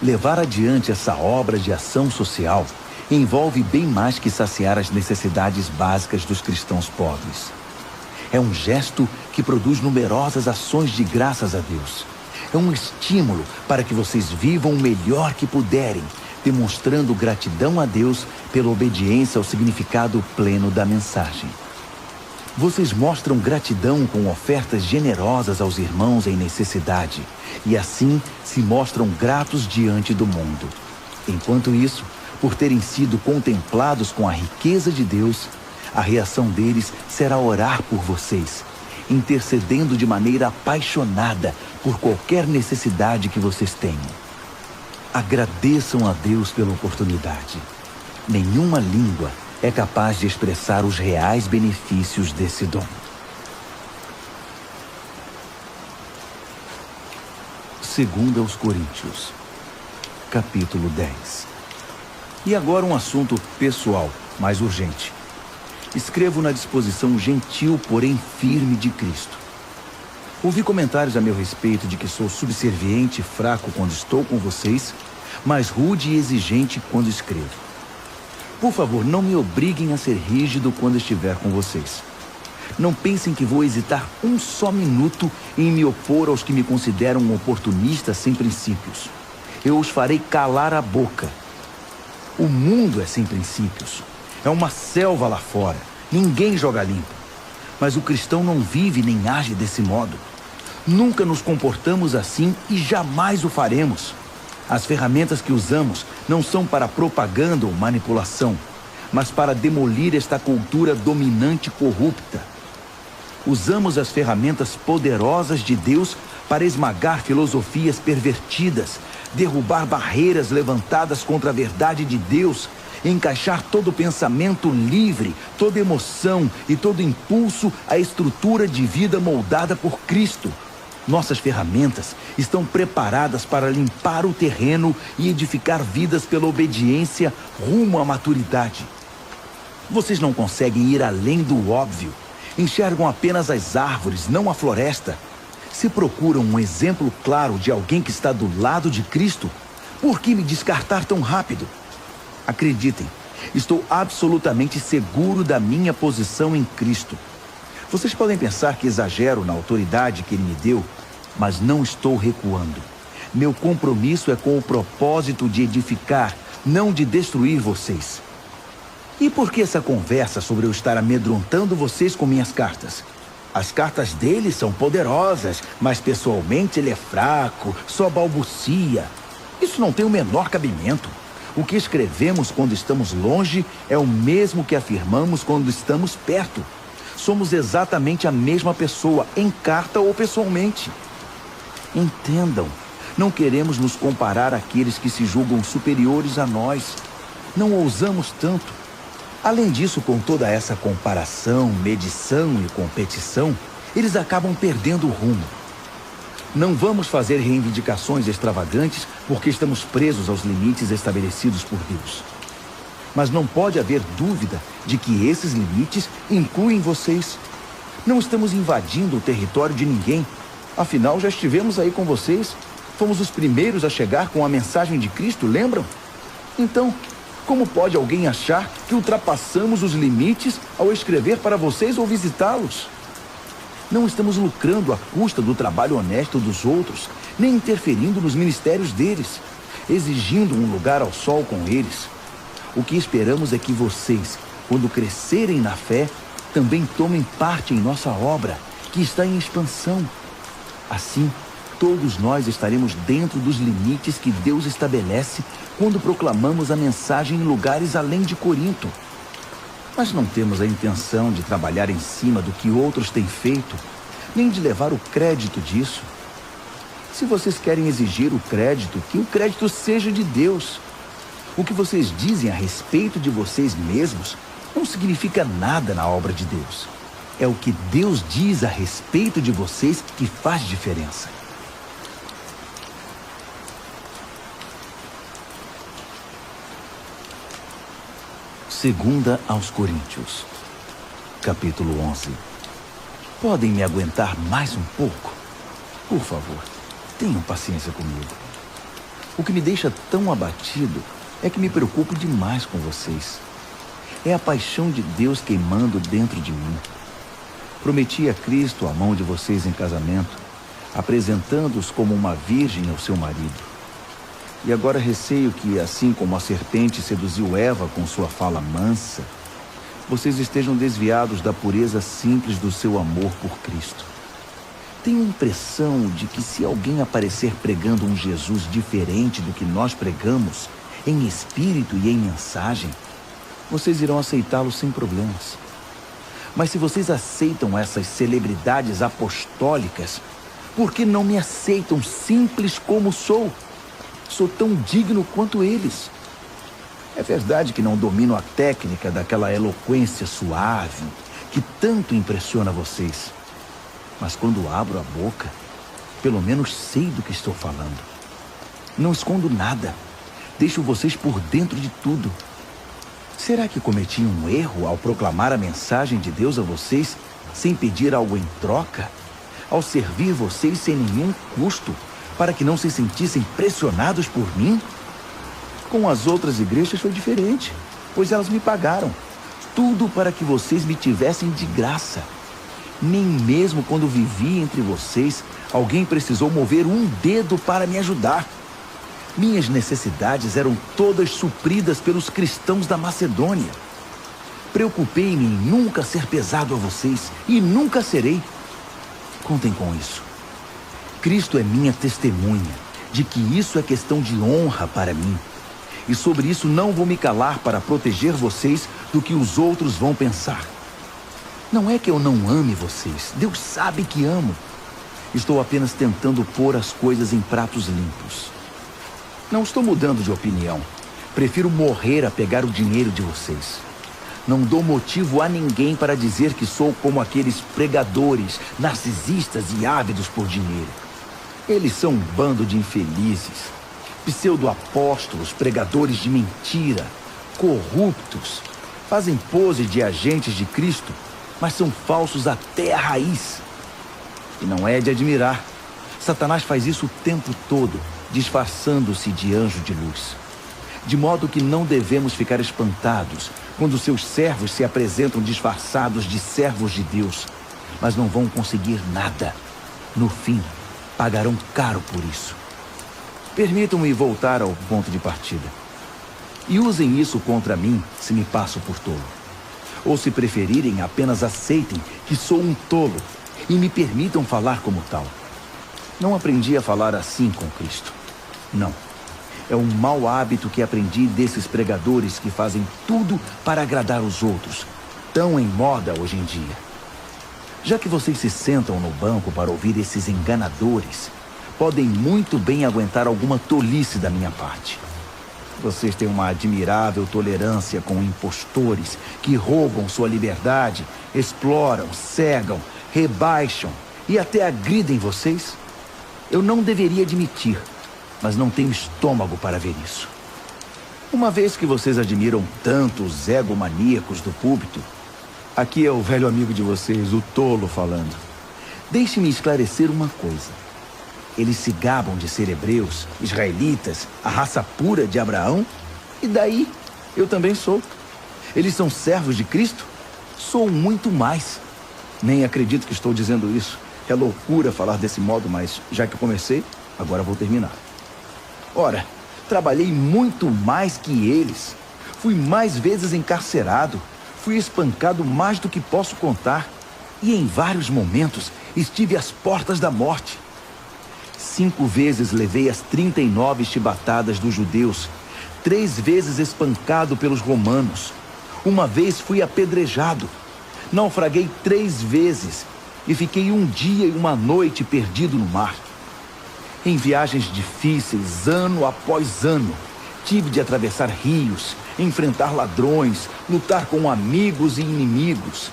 Levar adiante essa obra de ação social envolve bem mais que saciar as necessidades básicas dos cristãos pobres. É um gesto que produz numerosas ações de graças a Deus. É um estímulo para que vocês vivam o melhor que puderem, demonstrando gratidão a Deus pela obediência ao significado pleno da mensagem. Vocês mostram gratidão com ofertas generosas aos irmãos em necessidade e assim se mostram gratos diante do mundo. Enquanto isso, por terem sido contemplados com a riqueza de Deus, a reação deles será orar por vocês, intercedendo de maneira apaixonada por qualquer necessidade que vocês tenham. Agradeçam a Deus pela oportunidade. Nenhuma língua é capaz de expressar os reais benefícios desse dom. Segunda aos Coríntios, capítulo 10. E agora um assunto pessoal, mais urgente. Escrevo na disposição gentil, porém firme de Cristo. Ouvi comentários a meu respeito de que sou subserviente e fraco quando estou com vocês, mas rude e exigente quando escrevo. Por favor, não me obriguem a ser rígido quando estiver com vocês. Não pensem que vou hesitar um só minuto em me opor aos que me consideram oportunistas sem princípios. Eu os farei calar a boca. O mundo é sem princípios. É uma selva lá fora. Ninguém joga limpo. Mas o cristão não vive nem age desse modo. Nunca nos comportamos assim e jamais o faremos. As ferramentas que usamos não são para propaganda ou manipulação, mas para demolir esta cultura dominante e corrupta. Usamos as ferramentas poderosas de Deus para esmagar filosofias pervertidas, derrubar barreiras levantadas contra a verdade de Deus, encaixar todo pensamento livre, toda emoção e todo impulso à estrutura de vida moldada por Cristo. Nossas ferramentas estão preparadas para limpar o terreno e edificar vidas pela obediência rumo à maturidade. Vocês não conseguem ir além do óbvio. Enxergam apenas as árvores, não a floresta. Se procuram um exemplo claro de alguém que está do lado de Cristo, por que me descartar tão rápido? Acreditem, estou absolutamente seguro da minha posição em Cristo. Vocês podem pensar que exagero na autoridade que Ele me deu, mas não estou recuando. Meu compromisso é com o propósito de edificar, não de destruir vocês. E por que essa conversa sobre eu estar amedrontando vocês com minhas cartas? As cartas dele são poderosas, mas pessoalmente ele é fraco, só balbucia. Isso não tem o menor cabimento. O que escrevemos quando estamos longe é o mesmo que afirmamos quando estamos perto. Somos exatamente a mesma pessoa, em carta ou pessoalmente. Entendam, não queremos nos comparar àqueles que se julgam superiores a nós. Não ousamos tanto. Além disso, com toda essa comparação, medição e competição, eles acabam perdendo o rumo. Não vamos fazer reivindicações extravagantes porque estamos presos aos limites estabelecidos por Deus. Mas não pode haver dúvida de que esses limites incluem vocês. Não estamos invadindo o território de ninguém. Afinal, já estivemos aí com vocês. Fomos os primeiros a chegar com a mensagem de Cristo, lembram? Então, como pode alguém achar que ultrapassamos os limites ao escrever para vocês ou visitá-los? Não estamos lucrando à custa do trabalho honesto dos outros, nem interferindo nos ministérios deles, exigindo um lugar ao sol com eles. O que esperamos é que vocês, quando crescerem na fé, também tomem parte em nossa obra, que está em expansão. Assim, todos nós estaremos dentro dos limites que Deus estabelece quando proclamamos a mensagem em lugares além de Corinto. Mas não temos a intenção de trabalhar em cima do que outros têm feito, nem de levar o crédito disso. Se vocês querem exigir o crédito, que o crédito seja de Deus. O que vocês dizem a respeito de vocês mesmos não significa nada na obra de Deus. É o que Deus diz a respeito de vocês que faz diferença. Segunda aos Coríntios, capítulo 11. Podem me aguentar mais um pouco? Por favor, tenham paciência comigo. O que me deixa tão abatido é que me preocupo demais com vocês. É a paixão de Deus queimando dentro de mim. Prometi a Cristo a mão de vocês em casamento, apresentando-os como uma virgem ao seu marido. E agora receio que, assim como a serpente seduziu Eva com sua fala mansa, vocês estejam desviados da pureza simples do seu amor por Cristo. Tenho a impressão de que se alguém aparecer pregando um Jesus diferente do que nós pregamos, em espírito e em mensagem, vocês irão aceitá-lo sem problemas. Mas se vocês aceitam essas celebridades apostólicas, por que não me aceitam simples como sou? Sou tão digno quanto eles. É verdade que não domino a técnica daquela eloquência suave que tanto impressiona vocês. Mas quando abro a boca, pelo menos sei do que estou falando. Não escondo nada. Deixo vocês por dentro de tudo. Será que cometi um erro ao proclamar a mensagem de Deus a vocês sem pedir algo em troca? Ao servir vocês sem nenhum custo, para que não se sentissem pressionados por mim? Com as outras igrejas foi diferente, pois elas me pagaram. Tudo para que vocês me tivessem de graça. Nem mesmo quando vivi entre vocês, alguém precisou mover um dedo para me ajudar. Minhas necessidades eram todas supridas pelos cristãos da Macedônia. Preocupei-me em nunca ser pesado a vocês, e nunca serei. Contem com isso. Cristo é minha testemunha de que isso é questão de honra para mim. E sobre isso não vou me calar para proteger vocês do que os outros vão pensar. Não é que eu não ame vocês. Deus sabe que amo. Estou apenas tentando pôr as coisas em pratos limpos. Não estou mudando de opinião. Prefiro morrer a pegar o dinheiro de vocês. Não dou motivo a ninguém para dizer que sou como aqueles pregadores, narcisistas e ávidos por dinheiro. Eles são um bando de infelizes, pseudo-apóstolos, pregadores de mentira, corruptos. Fazem pose de agentes de Cristo, mas são falsos até a raiz. E não é de admirar. Satanás faz isso o tempo todo, disfarçando-se de anjo de luz. De modo que não devemos ficar espantados quando seus servos se apresentam disfarçados de servos de Deus, mas não vão conseguir nada. No fim, pagarão caro por isso. Permitam-me voltar ao ponto de partida. E usem isso contra mim se me passo por tolo. Ou, se preferirem, apenas aceitem que sou um tolo e me permitam falar como tal. Não aprendi a falar assim com Cristo. Não. É um mau hábito que aprendi desses pregadores que fazem tudo para agradar os outros, tão em moda hoje em dia. Já que vocês se sentam no banco para ouvir esses enganadores, podem muito bem aguentar alguma tolice da minha parte. Vocês têm uma admirável tolerância com impostores que roubam sua liberdade, exploram, cegam, rebaixam e até agridem vocês. Eu não deveria admitir, mas não tenho estômago para ver isso. Uma vez que vocês admiram tanto os egomaníacos do púlpito, aqui é o velho amigo de vocês, o tolo, falando. Deixe-me esclarecer uma coisa. Eles se gabam de ser hebreus, israelitas, a raça pura de Abraão. E daí, eu também sou. Eles são servos de Cristo? Sou muito mais. Nem acredito que estou dizendo isso. É loucura falar desse modo, mas já que comecei, agora vou terminar. Ora, trabalhei muito mais que eles. Fui mais vezes encarcerado. Fui espancado mais do que posso contar. E em vários momentos estive às portas da morte. 5 vezes levei as 39 chibatadas dos judeus. 3 vezes espancado pelos romanos. 1 vez fui apedrejado. Naufraguei 3 vezes. E fiquei 1 dia e 1 noite perdido no mar. Em viagens difíceis, ano após ano, tive de atravessar rios, enfrentar ladrões, lutar com amigos e inimigos.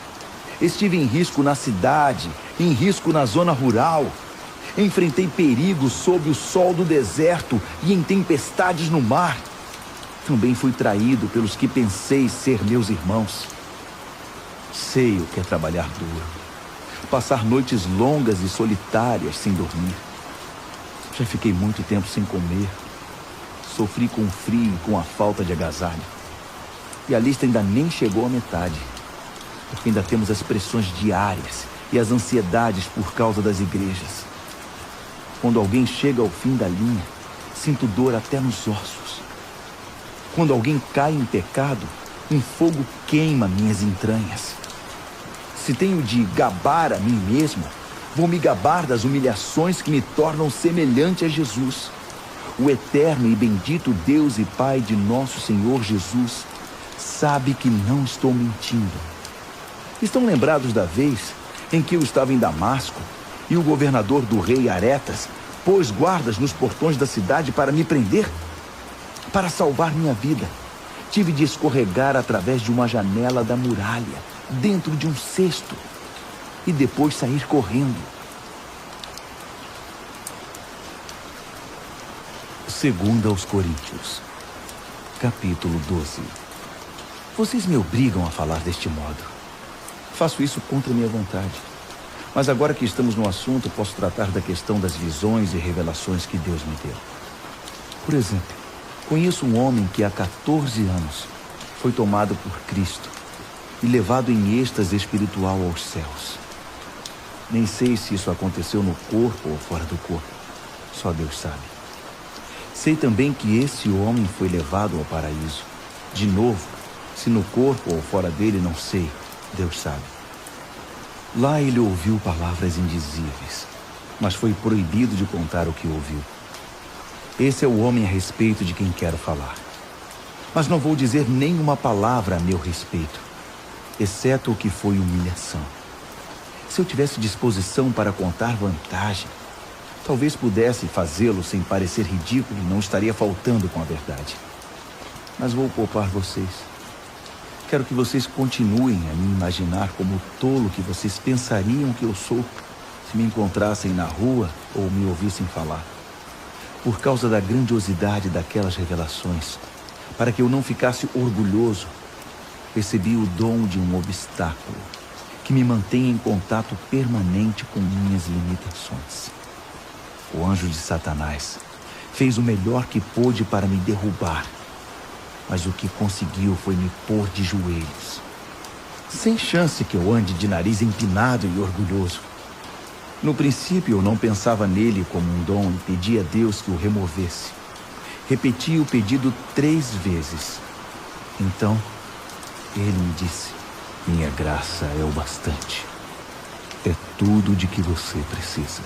Estive em risco na cidade, em risco na zona rural. Enfrentei perigos sob o sol do deserto e em tempestades no mar. Também fui traído pelos que pensei ser meus irmãos. Sei o que é trabalhar duro. Passar noites longas e solitárias sem dormir. Já fiquei muito tempo sem comer. Sofri com o frio e com a falta de agasalho. E a lista ainda nem chegou à metade. Porque ainda temos as pressões diárias e as ansiedades por causa das igrejas. Quando alguém chega ao fim da linha, sinto dor até nos ossos. Quando alguém cai em pecado, um fogo queima minhas entranhas. Se tenho de gabar a mim mesmo, vou me gabar das humilhações que me tornam semelhante a Jesus. O eterno e bendito Deus e Pai de nosso Senhor Jesus sabe que não estou mentindo. Estão lembrados da vez em que eu estava em Damasco e o governador do rei Aretas pôs guardas nos portões da cidade para me prender? Para salvar minha vida, tive de escorregar através de uma janela da muralha, dentro de um cesto, e depois sair correndo. 2 aos Coríntios, capítulo 12. Vocês me obrigam a falar deste modo. Faço isso contra minha vontade. Mas agora que estamos no assunto, posso tratar da questão das visões e revelações que Deus me deu. Por exemplo, conheço um homem que há 14 anos foi tomado por Cristo e levado em êxtase espiritual aos céus. Nem sei se isso aconteceu no corpo ou fora do corpo. Só Deus sabe. Sei também que esse homem foi levado ao paraíso. De novo, se no corpo ou fora dele, não sei. Deus sabe. Lá ele ouviu palavras indizíveis, mas foi proibido de contar o que ouviu. Esse é o homem a respeito de quem quero falar. Mas não vou dizer nenhuma palavra a meu respeito, exceto o que foi humilhação. Se eu tivesse disposição para contar vantagem, talvez pudesse fazê-lo sem parecer ridículo e não estaria faltando com a verdade. Mas vou poupar vocês. Quero que vocês continuem a me imaginar como o tolo que vocês pensariam que eu sou se me encontrassem na rua ou me ouvissem falar. Por causa da grandiosidade daquelas revelações, para que eu não ficasse orgulhoso, recebi o dom de um obstáculo que me mantém em contato permanente com minhas limitações. O anjo de Satanás fez o melhor que pôde para me derrubar, mas o que conseguiu foi me pôr de joelhos. Sem chance que eu ande de nariz empinado e orgulhoso. No princípio, eu não pensava nele como um dom e pedia a Deus que o removesse. Repeti o pedido 3 vezes. Então, ele me disse: minha graça é o bastante. É tudo de que você precisa.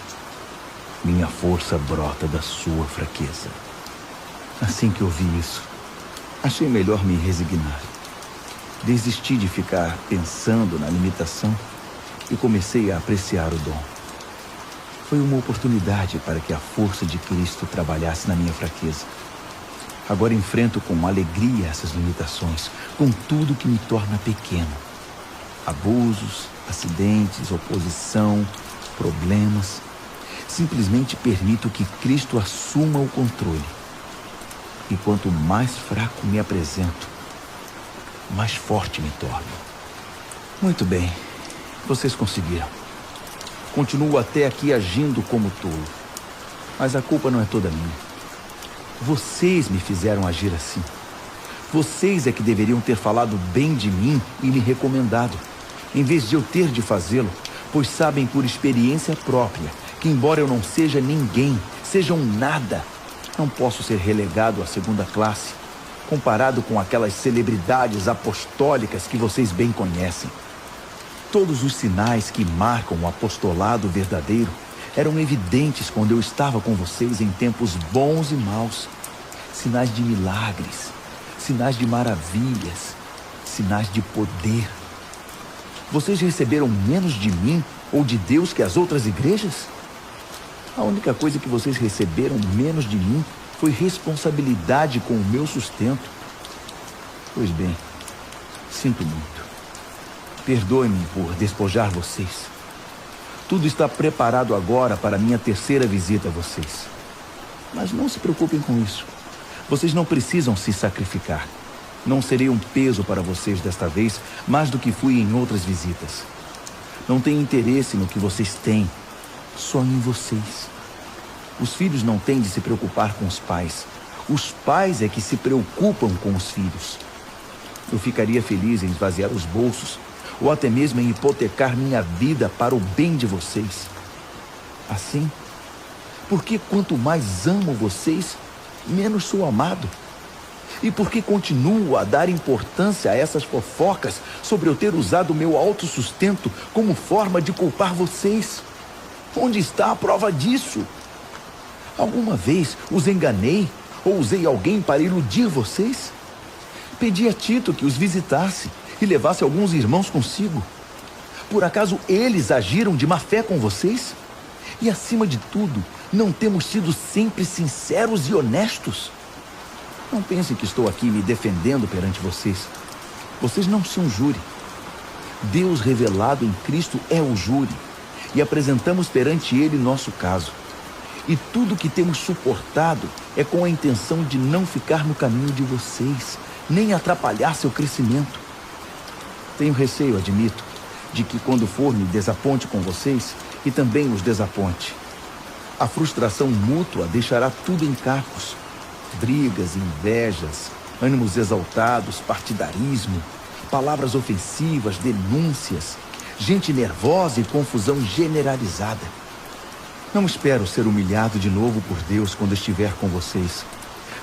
Minha força brota da sua fraqueza. Assim que ouvi isso, achei melhor me resignar. Desisti de ficar pensando na limitação e comecei a apreciar o dom. Foi uma oportunidade para que a força de Cristo trabalhasse na minha fraqueza. Agora enfrento com alegria essas limitações, com tudo que me torna pequeno. Abusos, acidentes, oposição, problemas. Simplesmente permito que Cristo assuma o controle. E quanto mais fraco me apresento, mais forte me torno. Muito bem, vocês conseguiram. Continuo até aqui agindo como tolo. Mas a culpa não é toda minha. Vocês me fizeram agir assim. Vocês é que deveriam ter falado bem de mim e me recomendado, em vez de eu ter de fazê-lo, pois sabem por experiência própria que, embora eu não seja ninguém, seja um nada, não posso ser relegado à segunda classe, comparado com aquelas celebridades apostólicas que vocês bem conhecem. Todos os sinais que marcam o apostolado verdadeiro eram evidentes quando eu estava com vocês em tempos bons e maus. Sinais de milagres, sinais de maravilhas, sinais de poder. Vocês receberam menos de mim ou de Deus que as outras igrejas? A única coisa que vocês receberam menos de mim foi responsabilidade com o meu sustento. Pois bem, sinto muito. Perdoe-me por despojar vocês. Tudo está preparado agora para minha terceira visita a vocês. Mas não se preocupem com isso. Vocês não precisam se sacrificar. Não serei um peso para vocês desta vez, mais do que fui em outras visitas. Não tenho interesse no que vocês têm, só em vocês. Os filhos não têm de se preocupar com os pais. Os pais é que se preocupam com os filhos. Eu ficaria feliz em esvaziar os bolsos, ou até mesmo em hipotecar minha vida para o bem de vocês. Assim, porque quanto mais amo vocês, menos sou amado. E porque continuo a dar importância a essas fofocas sobre eu ter usado meu autossustento como forma de culpar vocês? Onde está a prova disso? Alguma vez os enganei ou usei alguém para iludir vocês? Pedi a Tito que os visitasse e levasse alguns irmãos consigo. Por acaso eles agiram de má fé com vocês? E acima de tudo, não temos sido sempre sinceros e honestos? Não pensem que estou aqui me defendendo perante vocês. Vocês não são júri. Deus revelado em Cristo é o júri, e apresentamos perante Ele nosso caso. E tudo que temos suportado é com a intenção de não ficar no caminho de vocês, nem atrapalhar seu crescimento. Tenho receio, admito, de que quando for me desaponte com vocês e também os desaponte. A frustração mútua deixará tudo em cacos. Brigas, invejas, ânimos exaltados, partidarismo, palavras ofensivas, denúncias, gente nervosa e confusão generalizada. Não espero ser humilhado de novo por Deus quando estiver com vocês,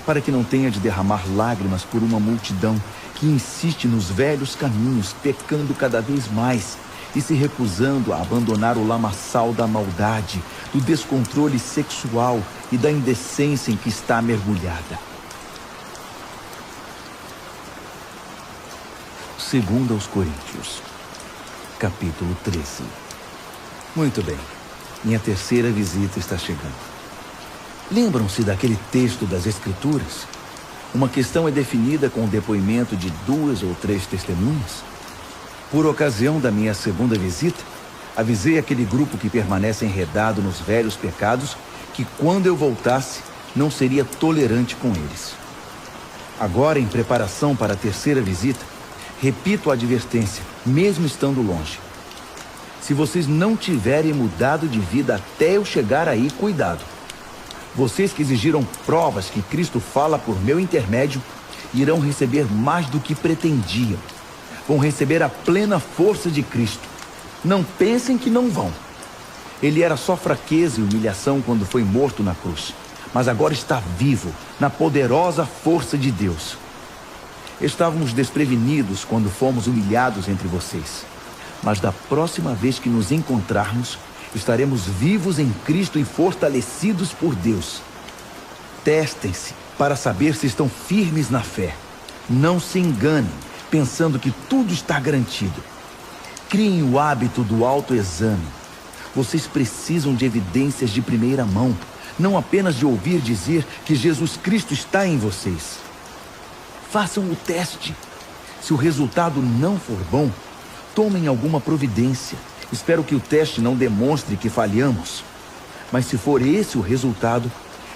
para que não tenha de derramar lágrimas por uma multidão que insiste nos velhos caminhos, pecando cada vez mais e se recusando a abandonar o lamaçal da maldade, do descontrole sexual e da indecência em que está mergulhada. 2 aos Coríntios, capítulo 13. Muito bem, minha terceira visita está chegando. Lembram-se daquele texto das Escrituras? Uma questão é definida com o depoimento de 2 ou 3 testemunhas. Por ocasião da minha segunda visita, avisei aquele grupo que permanece enredado nos velhos pecados que quando eu voltasse, não seria tolerante com eles. Agora, em preparação para a terceira visita, repito a advertência, mesmo estando longe. Se vocês não tiverem mudado de vida até eu chegar aí, cuidado. Vocês que exigiram provas que Cristo fala por meu intermédio, irão receber mais do que pretendiam. Vão receber a plena força de Cristo. Não pensem que não vão. Ele era só fraqueza e humilhação quando foi morto na cruz, mas agora está vivo na poderosa força de Deus. Estávamos desprevenidos quando fomos humilhados entre vocês, mas da próxima vez que nos encontrarmos, estaremos vivos em Cristo e fortalecidos por Deus. Testem-se para saber se estão firmes na fé. Não se enganem, pensando que tudo está garantido. Criem o hábito do autoexame. Vocês precisam de evidências de primeira mão, não apenas de ouvir dizer que Jesus Cristo está em vocês. Façam o teste. Se o resultado não for bom, tomem alguma providência. Espero que o teste não demonstre que falhamos. Mas se for esse o resultado,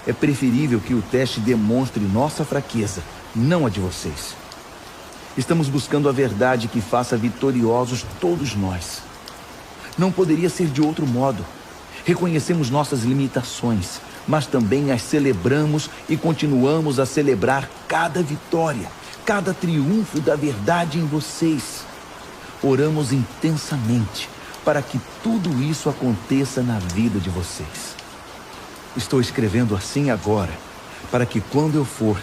é preferível que o teste demonstre nossa fraqueza, não a de vocês. Estamos buscando a verdade que faça vitoriosos todos nós. Não poderia ser de outro modo. Reconhecemos nossas limitações, mas também as celebramos e continuamos a celebrar cada vitória, cada triunfo da verdade em vocês. Oramos intensamente para que tudo isso aconteça na vida de vocês. Estou escrevendo assim agora, para que quando eu for,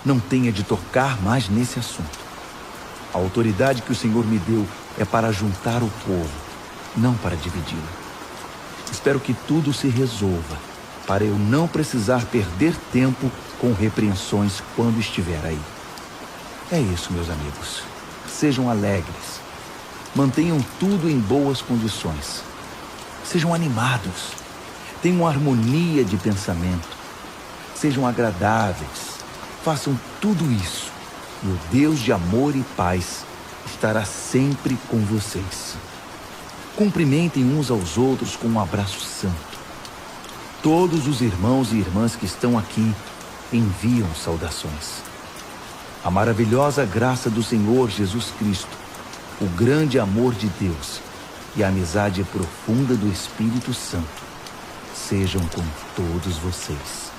não tenha de tocar mais nesse assunto. A autoridade que o Senhor me deu é para juntar o povo, não para dividi-lo. Espero que tudo se resolva, para eu não precisar perder tempo com repreensões quando estiver aí. É isso, meus amigos. Sejam alegres. Mantenham tudo em boas condições. Sejam animados. Tenham harmonia de pensamento. Sejam agradáveis. Façam tudo isso. E o Deus de amor e paz estará sempre com vocês. Cumprimentem uns aos outros com um abraço santo. Todos os irmãos e irmãs que estão aqui enviam saudações. A maravilhosa graça do Senhor Jesus Cristo, o grande amor de Deus e a amizade profunda do Espírito Santo sejam com todos vocês.